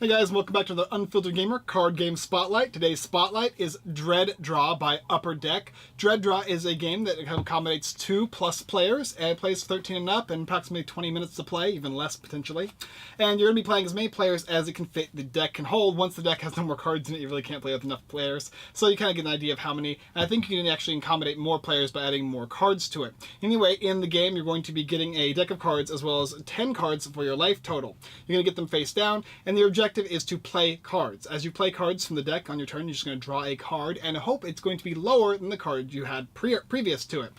Hey guys, welcome back to the Unfiltered Gamer Card Game Spotlight. Today's Spotlight is Dread Draw by Upper Deck. Dread Draw is a game that accommodates 2+ players and plays 13 and up and approximately 20 minutes to play, even less potentially. And you're going to be playing as many players as it can fit the deck can hold. Once the deck has no more cards in it, you really can't play with enough players. So you kind of get an idea of how many, and I think you can actually accommodate more players by adding more cards to it. Anyway, in the game, you're going to be getting a deck of cards as well as 10 cards for your life total. You're going to get them face down, and the objective is to play cards. As you play cards from the deck on your turn, you're just going to draw a card and hope it's going to be lower than the card you had previous to it.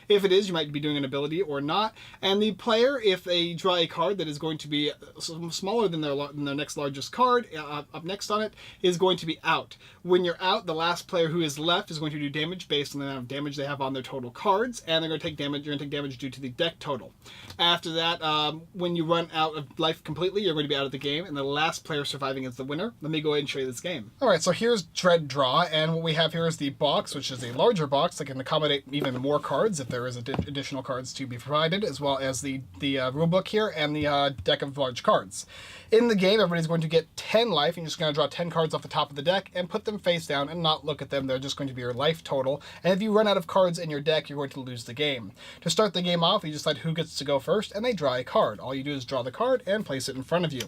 If it is, you might be doing an ability or not. And the player, if they draw a card that is going to be smaller than their next largest card, up next on it, is going to be out. When you're out, the last player who is left is going to do damage based on the amount of damage they have on their total cards, and they're going to take damage. You're going to take damage due to the deck total. After that, when you run out of life completely, you're going to be out of the game, and the last player surviving is the winner. Let me go ahead and show you this game. Alright, so here's Dread Draw, and what we have here is the box, which is a larger box that can accommodate even more cards if there is additional cards to be provided, as well as the rulebook here and the deck of large cards. In the game, everybody's going to get 10 life, and you're just going to draw 10 cards off the top of the deck and put them face down and not look at them. They're just going to be your life total, and if you run out of cards in your deck, you're going to lose the game. To start the game off, you decide who gets to go first, and they draw a card. All you do is draw the card and place it in front of you.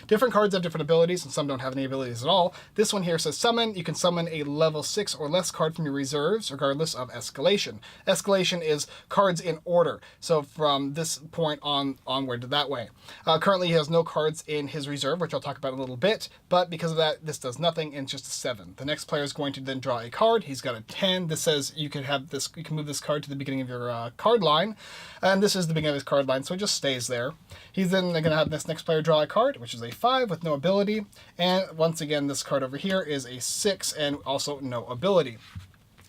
Different cards have different abilities, and some don't have any abilities at all. This one here says summon. You can summon a level 6 or less card from your reserves, regardless of escalation. Escalation is cards in order, so from this point onward that way. Currently he has no cards in his reserve, which I'll talk about in a little bit, but because of that, this does nothing, and it's just a 7. The next player is going to then draw a card. He's got a 10. This says you can move this card to the beginning of your card line, and this is the beginning of his card line, so it just stays there. He's then going to have this next player draw a card, which is a 5 with no ability, and once again, this card over here is a 6 and also no ability.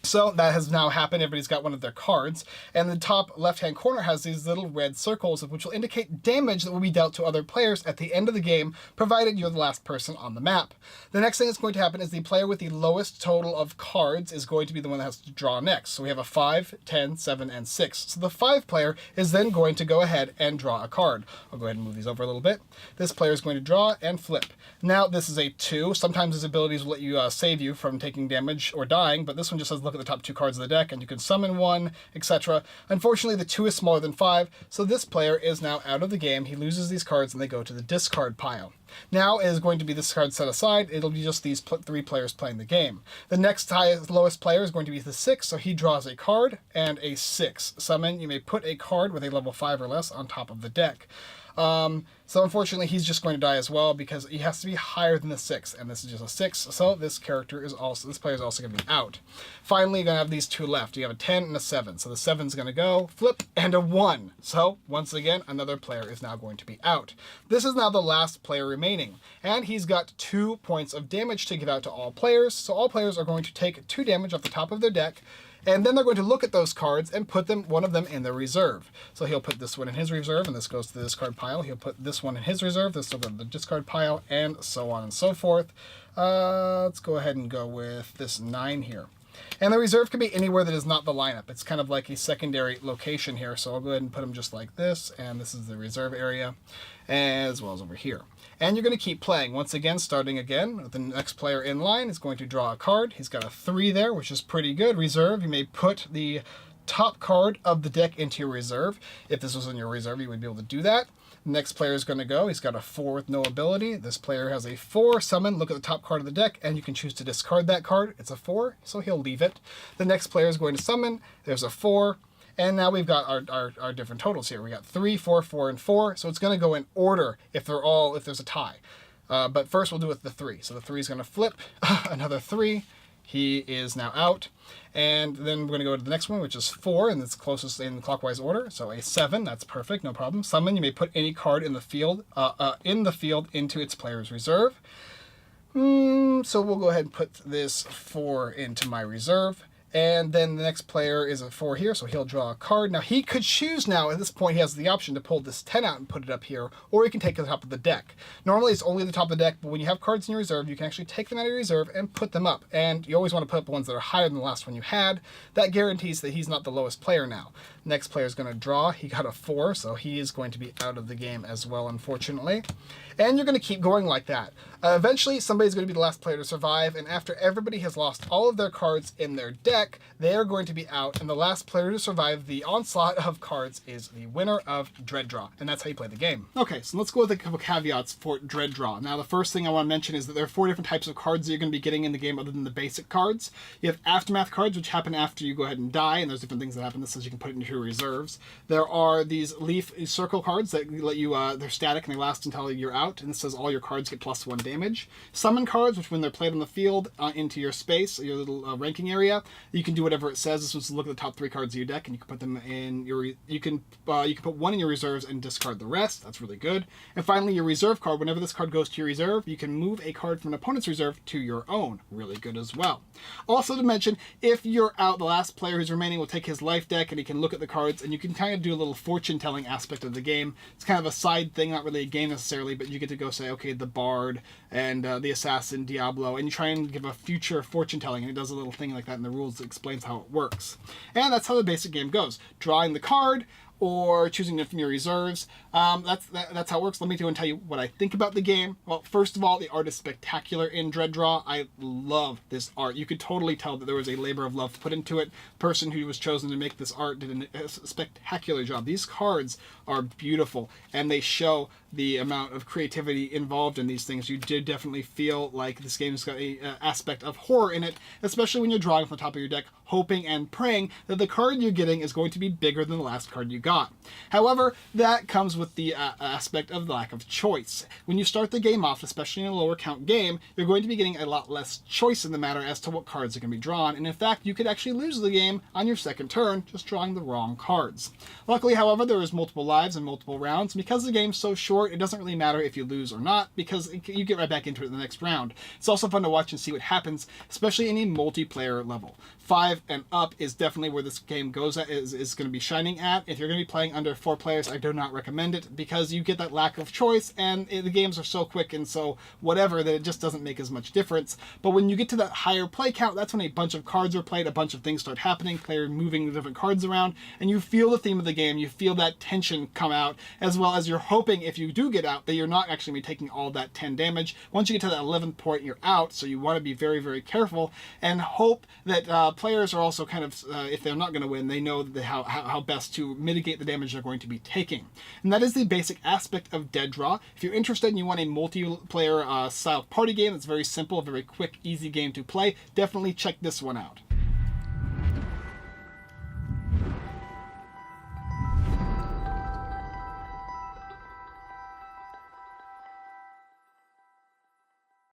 So that has now happened. Everybody's got one of their cards, and the top left-hand corner has these little red circles, which will indicate damage that will be dealt to other players at the end of the game, provided you're the last person on the map. The next thing that's going to happen is the player with the lowest total of cards is going to be the one that has to draw next. So we have a 5, 10, 7, and 6. So the 5 player is then going to go ahead and draw a card. I'll go ahead and move these over a little bit. This player is going to draw and flip. Now this is a 2. Sometimes his abilities will let you save you from taking damage or dying, but this one just says look at the top 2 cards of the deck and you can summon one, etc. Unfortunately, the 2 is smaller than 5, so this player is now out of the game. He loses these cards and they go to the discard pile. Now is going to be this card set aside. It'll be just these 3 players playing the game. The next lowest player is going to be the 6, so he draws a card and a 6. Summon, you may put a card with a level 5 or less on top of the deck. So unfortunately, he's just going to die as well because he has to be higher than the 6, and this is just a 6, so this player is also going to be out. Finally, you're going to have these 2 left. You have a 10 and a 7, so the 7's going to go, flip, and a 1. So once again, another player is now going to be out. This is now the last player remaining, and he's got 2 points of damage to give out to all players, so all players are going to take 2 damage off the top of their deck, and then they're going to look at those cards and put one of them in their reserve. So he'll put this one in his reserve, and this goes to the discard pile. He'll put this one in his reserve, this will go to the discard pile, and so on and so forth. Let's go ahead and go with this 9 here. And the reserve can be anywhere that is not the lineup. It's kind of like a secondary location here, so I'll go ahead and put them just like this, and this is the reserve area, as well as over here. And you're going to keep playing. Once again, starting again, the next player in line is going to draw a card. He's got a 3 there, which is pretty good. Reserve, you may put the top card of the deck into your reserve. If this was in your reserve, you would be able to do that. The next player is going to go. He's got a 4 with no ability. This player has a 4. Summon, look at the top card of the deck, and you can choose to discard that card. It's a 4, so he'll leave it. The next player is going to summon. There's a 4. And now we've got our different totals here. We got 3, 4, 4, and 4. So it's going to go in order if there's a tie. But first we'll do with the 3. So the 3 is going to flip. Another 3. He is now out. And then we're going to go to the next one, which is 4, and it's closest in clockwise order. So a 7, that's perfect, no problem. Summon, you may put any card in the field into its player's reserve. So we'll go ahead and put this 4 into my reserve. And then the next player is a 4 here, so he'll draw a card. Now he could choose now, at this point he has the option to pull this 10 out and put it up here, or he can take it to the top of the deck. Normally it's only the top of the deck, but when you have cards in your reserve, you can actually take them out of your reserve and put them up. And you always want to put up the ones that are higher than the last one you had. That guarantees that he's not the lowest player now. Next player is going to draw. He got a 4, so he is going to be out of the game as well, unfortunately. And you're going to keep going like that. Eventually, somebody's going to be the last player to survive, and after everybody has lost all of their cards in their deck, they are going to be out, and the last player to survive the onslaught of cards is the winner of Dread Draw, and that's how you play the game. Okay, so let's go with a couple caveats for Dread Draw. Now, the first thing I want to mention is that there are 4 different types of cards that you're going to be getting in the game other than the basic cards. You have Aftermath cards, which happen after you go ahead and die, and there's different things that happen. This says you can put it into your reserves. There are these Leaf Circle cards that let you, they're static and they last until you're out, and this says all your cards get +1 damage. Summon cards, which when they're played on the field into your space, your little ranking area, you can do whatever it says. This was to look at the top 3 cards of your deck, and you can put them in your, you can put 1 in your reserves and discard the rest. That's really good. And finally, your reserve card, whenever this card goes to your reserve, you can move a card from an opponent's reserve to your own. Really good as well. Also to mention, if you're out, the last player who's remaining will take his life deck and he can look at the cards, and you can kind of do a little fortune telling aspect of the game. It's kind of a side thing, not really a game necessarily, but you get to go say, okay, the Bard and the Assassin, Diablo, and you try and give a future fortune telling, and it does a little thing like that in the rules that explains how it works. And that's how the basic game goes. Drawing the card, or choosing it from your reserves. That's how it works. Let me go and tell you what I think about the game. Well, first of all, the art is spectacular in Dread Draw. I love this art. You could totally tell that there was a labor of love put into it. The person who was chosen to make this art did a spectacular job. These cards are beautiful, and they show the amount of creativity involved in these things. You did definitely feel like this game's got a aspect of horror in it, especially when you're drawing from the top of your deck, hoping and praying that the card you're getting is going to be bigger than the last card you got. However, that comes with the aspect of lack of choice. When you start the game off, especially in a lower count game, you're going to be getting a lot less choice in the matter as to what cards are going to be drawn, and in fact, you could actually lose the game on your second turn just drawing the wrong cards. Luckily, however, there is multiple lives and multiple rounds, and because the game's so short, it doesn't really matter if you lose or not, because you get right back into it in the next round. It's also fun to watch and see what happens, especially in a multiplayer level. 5 and up is definitely where this game goes at, is going to be shining at. If you're going to be playing under 4 players, I do not recommend it, because you get that lack of choice, and the games are so quick and so whatever that it just doesn't make as much difference. But when you get to that higher play count, that's when a bunch of cards are played, a bunch of things start happening, player moving the different cards around, and you feel the theme of the game, you feel that tension come out, as well as you're hoping if you do get out that you're not actually going to be taking all that 10 damage. Once you get to that 11th point, you're out, so you want to be very, very careful and hope that players are also kind of, if they're not going to win, they know how best to mitigate the damage they're going to be taking. And that is the basic aspect of Dread Draw. If you're interested and you want a multiplayer style party game that's very simple, a very quick, easy game to play, definitely check this one out.